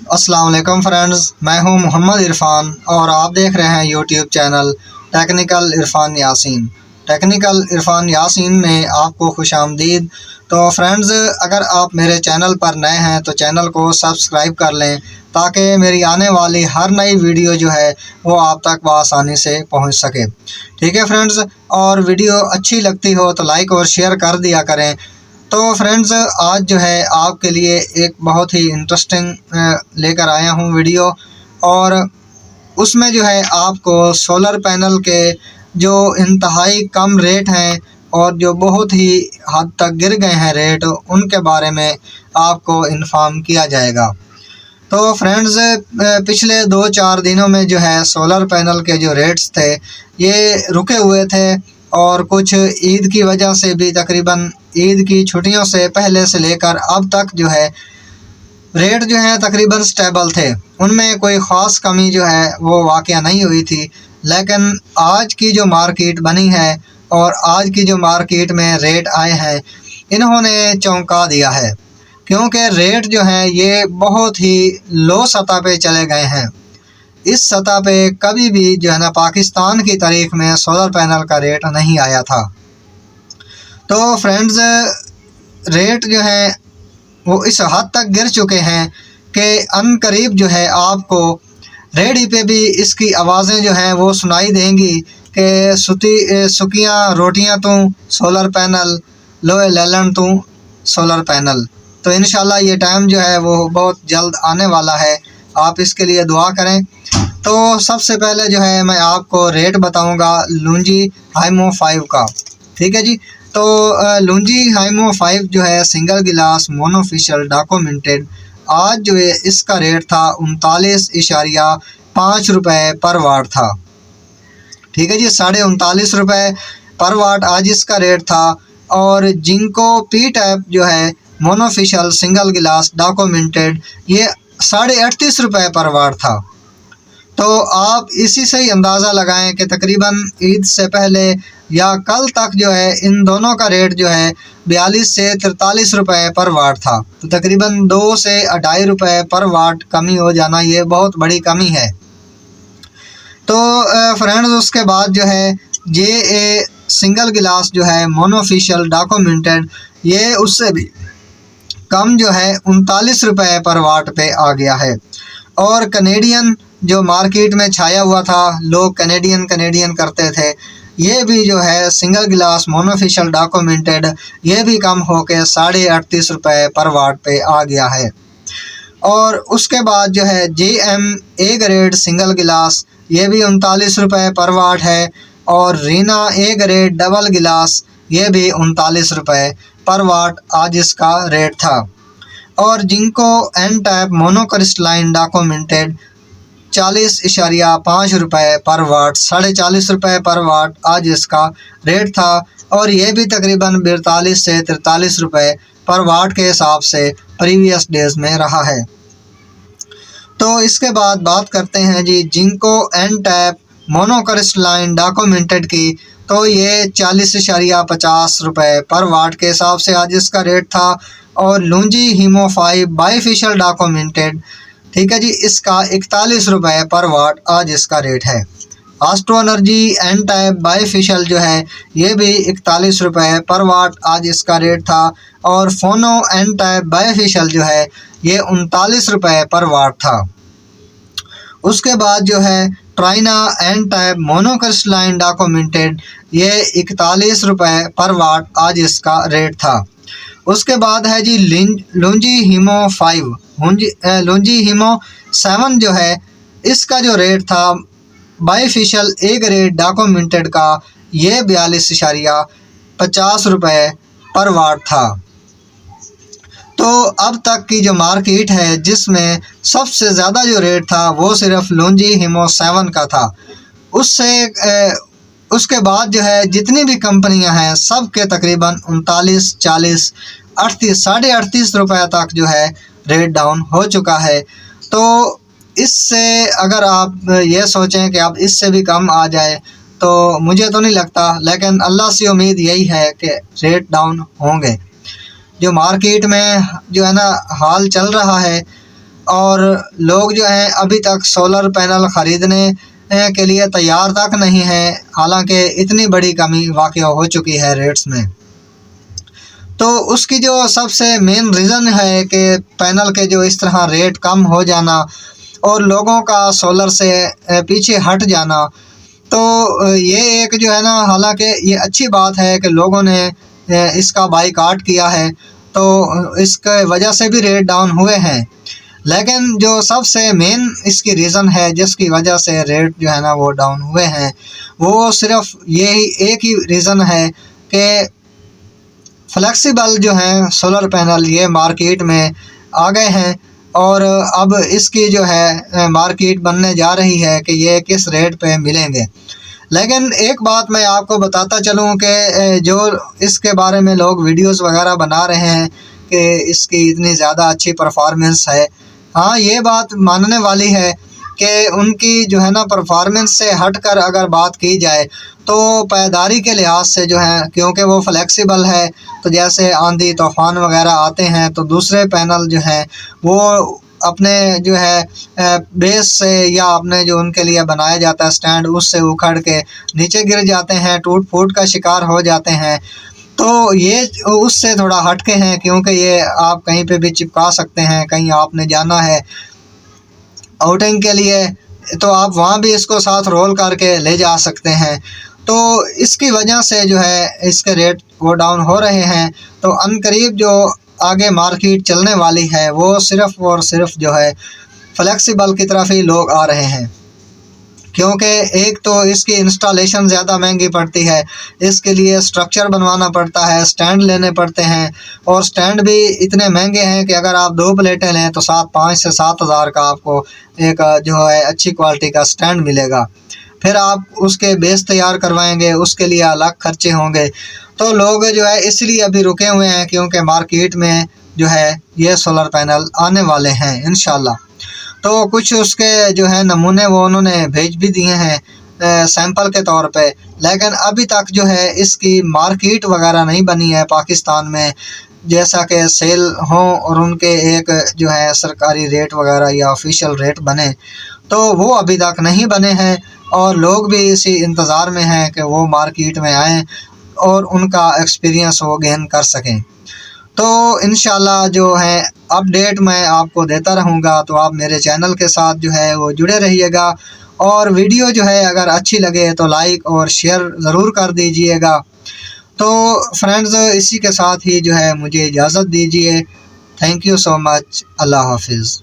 अस्सलाम वालेकुम फ्रेंड्स, मैं हूं मोहम्मद इरफान और आप देख रहे हैं YouTube channel technical Irfan Yasin. Technical Irfan Yasin में आपको खुशामदीद। तो फ्रेंड्स, अगर आप मेरे चैनल पर नए हैं तो चैनल को सब्सक्राइब कर लें ताकि मेरी आने वाली हर नई वीडियो जो है वो आप तक बआसानी से पहुंच सके। ठीक है फ्रेंड्स, और वीडियो अच्छी लगती हो तो लाइक और शेयर कर दिया करें। तो फ्रेंड्स, आज जो है आपके लिए एक बहुत ही इंटरेस्टिंग लेकर आया हूँ वीडियो, और उसमें जो है आपको सोलर पैनल के जो इंतहाई कम रेट हैं और जो बहुत ही हद तक गिर गए हैं रेट, उनके बारे में आपको इन्फॉर्म किया जाएगा। तो फ्रेंड्स, पिछले 2-4 दिनों में जो है सोलर पैनल के जो रेट्स थे ये रुके हुए थे, और कुछ ईद की वजह से भी तकरीबन ईद की छुट्टियों से पहले से लेकर अब तक जो है रेट जो है तकरीबन स्टेबल थे। उनमें कोई ख़ास कमी जो है वो वाक़या नहीं हुई थी। लेकिन आज की जो मार्केट बनी है और आज की जो मार्केट में रेट आए हैं, इन्होंने चौंका दिया है, क्योंकि रेट जो है ये बहुत ही लो सतह पे चले गए हैं। इस सतह पे कभी भी जो है ना पाकिस्तान की तारीख में सोलर पैनल का रेट नहीं आया था। तो फ्रेंड्स, रेट जो है वो इस हद तक गिर चुके हैं कि अनकरीब जो है आपको रेडी पे भी इसकी आवाज़ें जो हैं वो सुनाई देंगी कि सुकियाँ रोटियाँ तू सोलर पैनल, लोए लैलन तू सोलर पैनल। तो इंशाल्लाह ये टाइम जो है वो बहुत जल्द आने वाला है, आप इसके लिए दुआ करें। तो सबसे पहले जो है मैं आपको रेट बताऊंगा लुंजी हाइमो 5 का। ठीक है जी। तो लुंजी हाइमो 5 जो है सिंगल गिलास मोनोफिशियल डॉक्यूमेंटेड, आज जो है इसका रेट था 39.5 रुपये पर वाट था। ठीक है जी, 39.5 रुपये पर वाट आज इसका रेट था। और जिंको पी टैप जो है मोनोफिशियल सिंगल गिलास डॉक्यूमेंटेड, ये 38.5 रुपये पर वाट था। तो आप इसी से ही अंदाज़ा लगाएं कि तकरीबन ईद से पहले या कल तक जो है इन दोनों का रेट जो है 42 से 43 रुपये पर वाट था। तो तकरीबन 2 से 2.5 रुपये पर वाट कमी हो जाना ये बहुत बड़ी कमी है। तो फ्रेंड्स, उसके बाद जो है जे सिंगल गिलास जो है मोनोफिशियल डॉक्यूमेंटेड, ये उससे भी कम जो है 39 रुपये पर वाट पे आ गया है। और कनेडियन जो मार्केट में छाया हुआ था, लोग कनेडियन करते थे, ये भी जो है सिंगल गिलास मोनोफिशियल डॉक्यूमेंटेड, ये भी कम होकर 38.5 रुपये पर वाट पे आ गया है। और उसके बाद जो है JM ए ग्रेड सिंगल गिलास, ये भी 39 रुपये पर वाट है। और रीना ए ग्रेड डबल गिलास, ये भी 39 रुपये पर वाट आज इसका रेट था। और Jinko N type monocrystalline documented 40.5 रुपये पर वाट, 40.5 रुपये पर वाट आज इसका रेट था। और ये भी तकरीबन 42 से 43 रुपये पर वाट के हिसाब से प्रीवियस डेज में रहा है। तो इसके बाद बात करते हैं जी Jinko N type monocrystalline documented की। तो ये 40.50 रुपये पर वाट के हिसाब से आज इसका रेट था। और लुंजी हीमो 5 बाईफिशियल डॉक्यूमेंटेड, ठीक है जी, इसका 41 रुपये पर वाट आज इसका रेट है। Astro energy N type bifacial जो है ये भी 41 रुपये पर वाट आज इसका रेट था। और फोनो एन टाइप बाईफिशियल जो है ये 39 रुपये पर वाट था। उसके बाद जो है ट्राइना एन टाइप मोनोक्रिस्टलाइन डॉक्यूमेंटेड, ये 41 रुपये पर वाट आज इसका रेट था। उसके बाद है जी लुंजी हीमो 5, लुंजी हीमो 7 जो है इसका जो रेट था बाईफिशियल ए ग्रेड डॉक्यूमेंटेड का, ये 42.50 रुपये पर वाट था। तो अब तक की जो मार्केट है जिसमें सबसे ज़्यादा जो रेट था वो सिर्फ लुंजी हीमो 7 का था। उसके बाद जो है जितनी भी कंपनियां हैं सब के तकरीबन 39, 40, 38, 38.5 रुपये तक जो है रेट डाउन हो चुका है। तो इससे अगर आप ये सोचें कि अब इससे भी कम आ जाए तो मुझे तो नहीं लगता, लेकिन अल्लाह से उम्मीद यही है कि रेट डाउन होंगे। जो मार्केट में जो है ना हाल चल रहा है और लोग जो हैं अभी तक सोलर पैनल ख़रीदने के लिए तैयार तक नहीं हैं, हालांकि इतनी बड़ी कमी वाक़या हो चुकी है रेट्स में। तो उसकी जो सबसे मेन रीज़न है कि पैनल के जो इस तरह रेट कम हो जाना और लोगों का सोलर से पीछे हट जाना। तो ये एक जो है ना, हालांकि ये अच्छी बात है कि लोगों ने इसका बाइकाट किया है, तो इसके वजह से भी रेट डाउन हुए हैं। लेकिन जो सबसे मेन इसकी रीज़न है जिसकी वजह से रेट जो है ना वो डाउन हुए हैं, वो सिर्फ यही एक ही रीज़न है कि फ्लेक्सिबल जो हैं सोलर पैनल ये मार्केट में आ गए हैं और अब इसकी जो है मार्केट बनने जा रही है कि ये किस रेट पे मिलेंगे। लेकिन एक बात मैं आपको बताता चलूँ कि जो इसके बारे में लोग वीडियोस वगैरह बना रहे हैं कि इसकी इतनी ज़्यादा अच्छी परफॉर्मेंस है, हाँ ये बात मानने वाली है कि उनकी जो है ना परफॉर्मेंस से हटकर अगर बात की जाए तो पायदारी के लिहाज से जो है, क्योंकि वो फ्लेक्सिबल है, तो जैसे आंधी तूफ़ान वगैरह आते हैं तो दूसरे पैनल जो हैं वो अपने जो है बेस से या अपने जो उनके लिए बनाया जाता है स्टैंड, उससे उखड़ के नीचे गिर जाते हैं, टूट फूट का शिकार हो जाते हैं। तो ये उससे थोड़ा हटके हैं, क्योंकि ये आप कहीं पे भी चिपका सकते हैं, कहीं आपने जाना है आउटिंग के लिए तो आप वहाँ भी इसको साथ रोल करके ले जा सकते हैं। तो इसकी वजह से जो है इसके रेट वो डाउन हो रहे हैं। तो अनकरीब जो आगे मार्केट चलने वाली है वो सिर्फ़ और सिर्फ जो है फ्लेक्सिबल की तरफ ही लोग आ रहे हैं, क्योंकि एक तो इसकी इंस्टॉलेशन ज़्यादा महंगी पड़ती है, इसके लिए स्ट्रक्चर बनवाना पड़ता है, स्टैंड लेने पड़ते हैं और स्टैंड भी इतने महंगे हैं कि अगर आप 2 प्लेटें लें तो 5 से 7 हज़ार का आपको एक जो है अच्छी क्वालिटी का स्टैंड मिलेगा। फिर आप उसके बेस तैयार करवाएंगे, उसके लिए अलग खर्चे होंगे। तो लोग जो है इसलिए अभी रुके हुए हैं क्योंकि मार्केट में जो है ये सोलर पैनल आने वाले हैं इंशाल्लाह। तो कुछ उसके जो है नमूने वो उन्होंने भेज भी दिए हैं सैंपल के तौर पे, लेकिन अभी तक जो है इसकी मार्केट वगैरह नहीं बनी है पाकिस्तान में, जैसा कि सेल हो और उनके एक जो है सरकारी रेट वगैरह या ऑफिशियल रेट बने, तो वो अभी तक नहीं बने हैं और लोग भी इसी इंतज़ार में हैं कि वो मार्केट में आएँ और उनका एक्सपीरियंस वो गेन कर सकें। तो इंशाल्लाह जो है अपडेट मैं आपको देता रहूँगा, तो आप मेरे चैनल के साथ जो है वो जुड़े रहिएगा और वीडियो जो है अगर अच्छी लगे तो लाइक और शेयर ज़रूर कर दीजिएगा। तो फ्रेंड्स इसी के साथ ही जो है मुझे इजाज़त दीजिए। Thank you so much. Allah हाफिज़।